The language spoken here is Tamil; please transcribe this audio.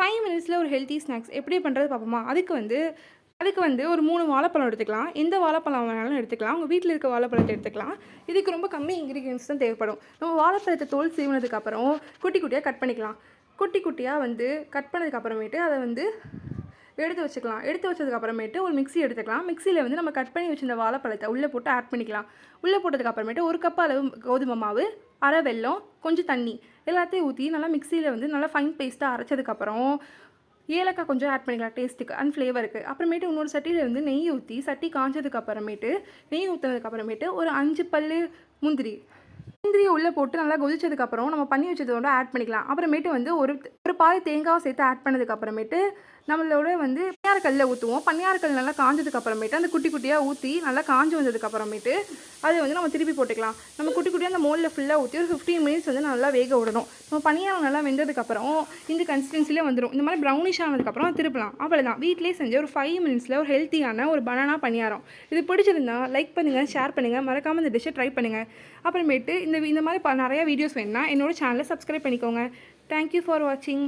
5 மினிட்ஸில் ஒரு ஹெல்த்தி ஸ்நாக்ஸ் எப்படி பண்ணுறது பார்ப்போமா? அதுக்கு வந்து ஒரு 3 வாழைப்பழம் எடுத்துக்கலாம். எந்த வாழைப்பழம் வேணாலும் எடுத்துக்கலாம். உங்கள் வீட்டில் இருக்க வாழைப்பழத்தை எடுத்துக்கலாம். இதுக்கு ரொம்ப கம்மி இன்க்ரீடியன்ஸ் தான் தேவைப்படும். நம்ம வாழைப்பழத்தை தோல் சீவினதுக்கப்புறம் குட்டி குட்டியாக கட் பண்ணிக்கலாம். குட்டி குட்டியாக வந்து கட் பண்ணதுக்கப்புறமேட்டு அதை வந்து எடுத்து வச்சுக்கலாம். எடுத்து வச்சதுக்கப்புறமேட்டு ஒரு மிக்ஸி எடுத்துக்கலாம். மிக்ஸியில் வந்து நம்ம கட் பண்ணி வச்சுருந்த வாழைப்பழத்தை உள்ளே போட்டு ஆட் பண்ணிக்கலாம். உள்ளே போட்டதுக்கப்புறமேட்டு 1 கப் அளவு கோதுமை மாவு, அரை வெல்லம், கொஞ்சம் தண்ணி எல்லாத்தையும் ஊற்றி நல்லா மிக்ஸியில் வந்து நல்லா ஃபைன் பேஸ்ட்டாக அரைச்சதுக்கப்புறம் ஏலக்காய் கொஞ்சம் ஆட் பண்ணிக்கலாம் டேஸ்ட்டுக்கு அண்ட் ஃப்ளேவருக்கு. அப்புறமேட்டு இன்னொரு சட்டியில் வந்து நெய் ஊற்றி சட்டி காஞ்சதுக்கப்புறமேட்டு நெய் ஊற்றினதுக்கப்புறமேட்டு ஒரு 5 பல் முந்திரியை உள்ளே போட்டு நல்லா கொதிச்சதுக்கப்புறம் நம்ம பண்ணி வச்சதோட ஆட் பண்ணிக்கலாம். அப்புறமேட்டு வந்து ஒரு பாதி தேங்காவை சேர்த்து ஆட் பண்ணதுக்கப்புறமேட்டு நம்மளோட வந்து பனியாரக்கல்லில் ஊற்றுவோம். பனியாரக்கல் நல்லா காஞ்சதுக்கப்புறமேட்டு அந்த குட்டி குட்டியாக ஊற்றி நல்லா காஞ்சி வந்ததுக்கப்புறமேட்டு அதை வந்து நம்ம திருப்பி போட்டுக்கலாம். நம்ம குட்டி குட்டியாக அந்த மோலில் ஃபுல்லாக ஊற்றி ஒரு 15 மினிட்ஸ் வந்து நல்லா வேக விடணும். நம்ம பனியாரம் நல்லா வெந்ததுக்கப்புறம் இந்த கன்சிஸ்டன்சிலே வந்துடும். இந்த மாதிரி ப்ரௌனிஷ் ஆனதுக்கப்புறம் திருப்பலாம். அவ்வளோதான், வீட்டிலே செஞ்ச ஒரு 5 மினிட்ஸில் ஒரு ஹெல்த்தியான ஒரு பனானா பனியாரம். இது பிடிச்சிருந்தா லைக் பண்ணுங்கள், ஷேர் பண்ணுங்கள், மறக்காமல் இந்த டிஷ்ஷை ட்ரை பண்ணுங்கள். அப்புறமேட்டு இந்த மாதிரி நிறையா வீடியோஸ் வேணுன்னா என்னோட சேனலை சப்ஸ்கிரைப் பண்ணிக்கோங்க. தேங்க்யூ ஃபார் வாட்சிங்.